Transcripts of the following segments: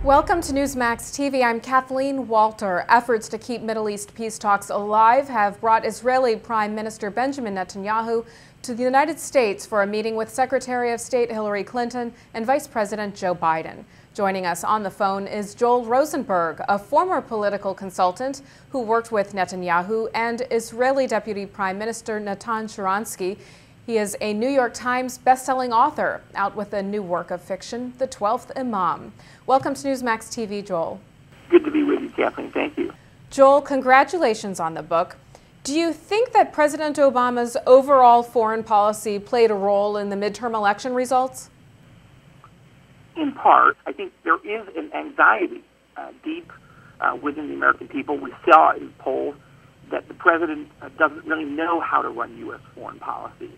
Welcome to Newsmax TV. I'm Kathleen Walter. Efforts to keep Middle East peace talks alive have brought Israeli Prime Minister Benjamin Netanyahu to the United States for a meeting with Secretary of State Hillary Clinton and Vice President Joe Biden. Joining us on the phone is Joel Rosenberg, a former political consultant who worked with Netanyahu and Israeli Deputy Prime Minister Natan Sharansky. He is a New York Times bestselling author, out with a new work of fiction, The 12th Imam. Welcome to Newsmax TV, Joel. Good to be with you, Kathleen. Thank you. Joel, congratulations on the book. Do you think that President Obama's overall foreign policy played a role in the midterm election results? In part. I think there is an anxiety deep within the American people. We saw in polls that the president doesn't really know how to run U.S. foreign policy.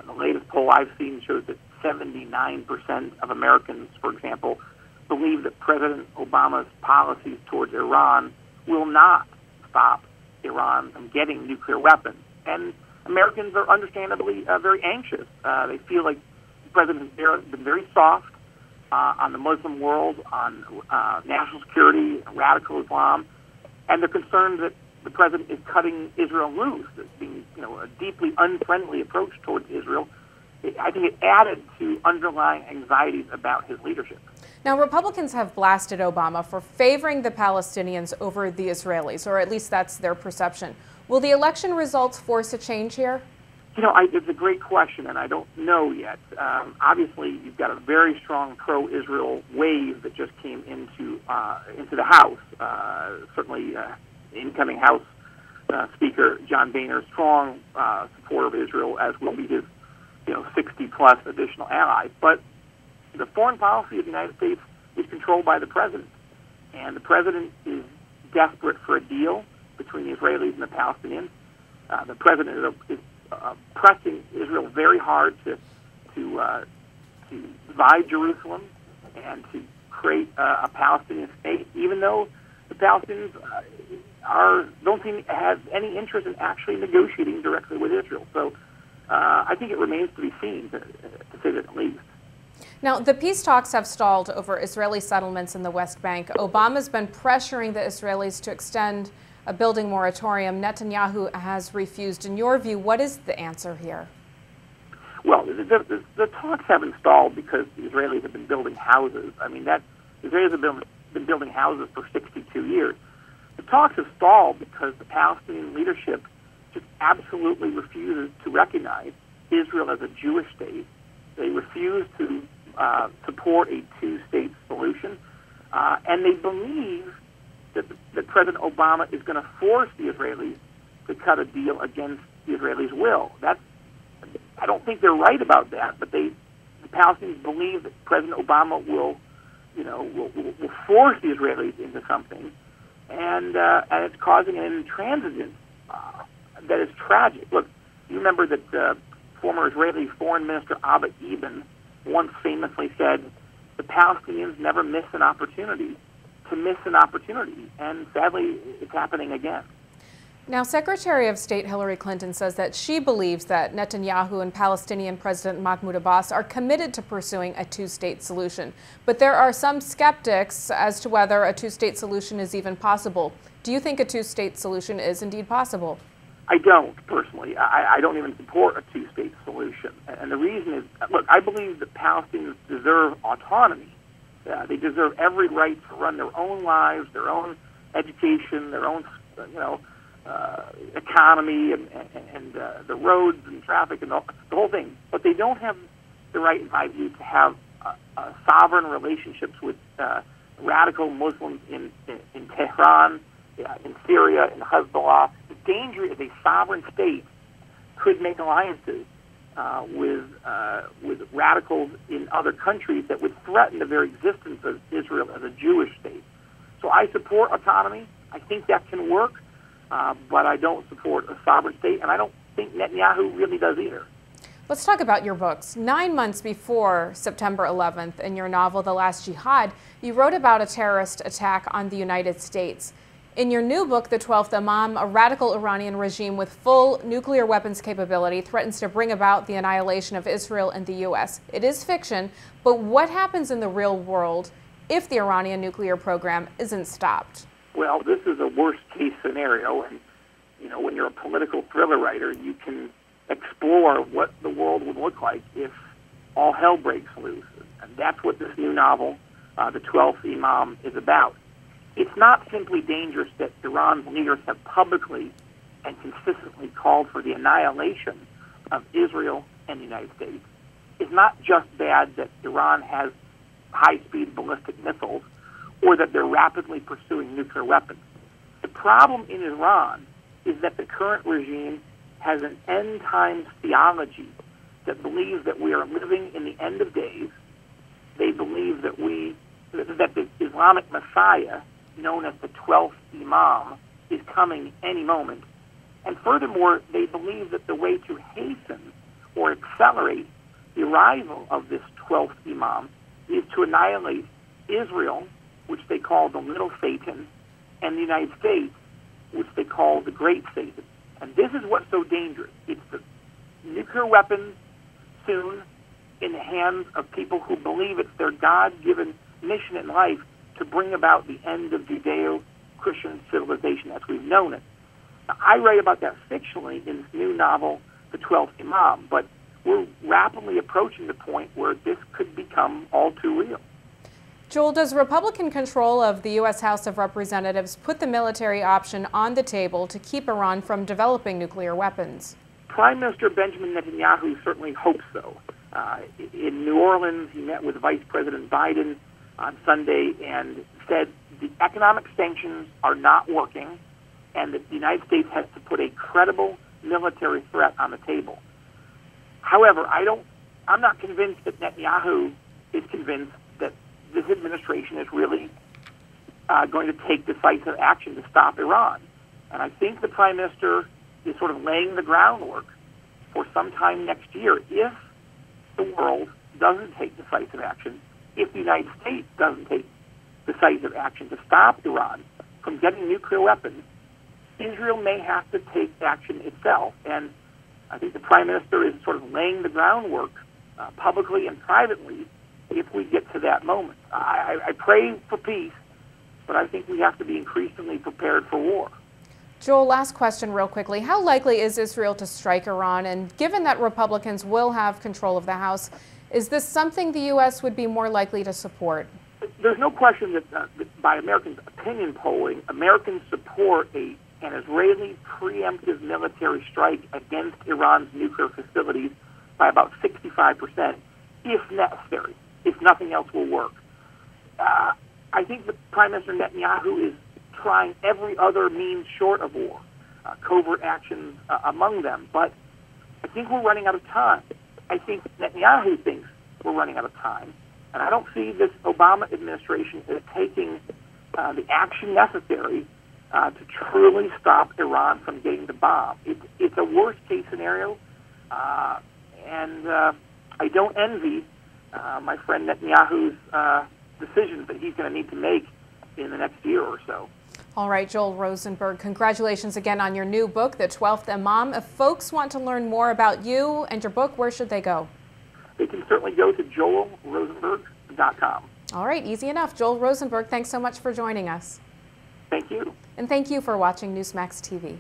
The latest poll I've seen shows that 79% of Americans, for example, believe that President Obama's policies towards Iran will not stop Iran from getting nuclear weapons. And Americans are understandably very anxious. They feel like the president has been very soft on the Muslim world, on national security, radical Islam, and they're concerned that the president is cutting Israel loose, as being, a deeply unfriendly approach towards Israel. I think it added to underlying anxieties about his leadership. Now, Republicans have blasted Obama for favoring the Palestinians over the Israelis, or at least that's their perception. Will the election results force a change here? It's a great question, and I don't know yet. Obviously, you've got a very strong pro-Israel wave that just came into the House. Certainly, incoming House Speaker John Boehner, strong supporter of Israel, as will be his 60-plus additional allies. But the foreign policy of the United States is controlled by the president, and the president is desperate for a deal between the Israelis and the Palestinians. The president is pressing Israel very hard to divide Jerusalem and to create a Palestinian state, even though the Palestinians don't seem to have any interest in actually negotiating directly with Israel. So I think it remains to be seen, to say the least. Now, the peace talks have stalled over Israeli settlements in the West Bank. Obama's been pressuring the Israelis to extend a building moratorium. Netanyahu has refused. In your view, what is the answer here? Well, the talks haven't stalled because the Israelis have been building houses. The Israelis have been building houses for 62 years. The talks have stalled because the Palestinian leadership just absolutely refuses to recognize Israel as a Jewish state. They refuse to support a two-state solution, and they believe that President Obama is going to force the Israelis to cut a deal against the Israelis' will. I don't think they're right about that, but the Palestinians believe that President Obama will force the Israelis into something, and it's causing an intransigence that is tragic. Look, you remember that former Israeli Foreign Minister Aide once famously said, "The Palestinians never miss an opportunity to miss an opportunity," and sadly, it's happening again. Now, Secretary of State Hillary Clinton says that she believes that Netanyahu and Palestinian President Mahmoud Abbas are committed to pursuing a two-state solution. But there are some skeptics as to whether a two-state solution is even possible. Do you think a two-state solution is indeed possible? I don't, personally. I don't even support a two-state solution. And the reason is, look, I believe that Palestinians deserve autonomy. They deserve every right to run their own lives, their own education, their own, economy, and the roads and traffic and the whole thing. But they don't have the right, in my view, to have sovereign relationships with radical Muslims in Tehran, in Syria, in Hezbollah. The danger is a sovereign state could make alliances with radicals in other countries that would threaten the very existence of Israel as a Jewish state. So I support autonomy. I think that can work, but I don't support a sovereign state, and I don't think Netanyahu really does either. Let's talk about your books. 9 months before September 11th, in your novel, The Last Jihad, you wrote about a terrorist attack on the United States. In your new book, The 12th Imam, a radical Iranian regime with full nuclear weapons capability threatens to bring about the annihilation of Israel and the U.S. It is fiction, but what happens in the real world if the Iranian nuclear program isn't stopped? Well, this is a worst-case scenario, and when you're a political thriller writer, you can explore what the world would look like if all hell breaks loose. And that's what this new novel, The 12th Imam, is about. It's not simply dangerous that Iran's leaders have publicly and consistently called for the annihilation of Israel and the United States. It's not just bad that Iran has high-speed ballistic missiles or that they're rapidly pursuing nuclear weapons. The problem in Iran is that the current regime has an end-times theology that believes that we are living in the end of days. They believe that the Islamic Messiah, known as the 12th Imam, is coming any moment. And furthermore, they believe that the way to hasten or accelerate the arrival of this 12th Imam is to annihilate Israel, which they call the little Satan, and the United States, which they call the great Satan. And this is what's so dangerous. It's the nuclear weapons soon in the hands of people who believe it's their God-given mission in life to bring about the end of Judeo-Christian civilization as we've known it. Now, I write about that fictionally in this new novel, The 12th Imam, but we're rapidly approaching the point where this could become all too real. Joel, does Republican control of the U.S. House of Representatives put the military option on the table to keep Iran from developing nuclear weapons? Prime Minister Benjamin Netanyahu certainly hopes so. In New Orleans, he met with Vice President Biden on Sunday and said the economic sanctions are not working and that the United States has to put a credible military threat on the table. However, I'm not convinced that Netanyahu is convinced that this administration is really going to take decisive action to stop Iran. And I think the Prime Minister is sort of laying the groundwork for sometime next year if the world doesn't take decisive action, if the United States doesn't take decisive action to stop Iran from getting nuclear weapons, Israel may have to take action itself. And I think the Prime Minister is sort of laying the groundwork publicly and privately if we get to that moment. I pray for peace, but I think we have to be increasingly prepared for war. Joel, last question real quickly. How likely is Israel to strike Iran? And given that Republicans will have control of the House, is this something the U.S. would be more likely to support? There's no question that by American opinion polling, Americans support an Israeli preemptive military strike against Iran's nuclear facilities by about 65%, if necessary, if nothing else will work. I think that Prime Minister Netanyahu is trying every other means short of war, covert actions among them. But I think we're running out of time. I think Netanyahu thinks we're running out of time. And I don't see this Obama administration as taking the action necessary to truly stop Iran from getting the bomb. It's a worst-case scenario, and I don't envy my friend Netanyahu's decisions that he's going to need to make in the next year or so. All right, Joel Rosenberg, congratulations again on your new book, The 12th Imam. If folks want to learn more about you and your book, where should they go? They can certainly go to joelrosenberg.com. All right, easy enough. Joel Rosenberg, thanks so much for joining us. Thank you. And thank you for watching Newsmax TV.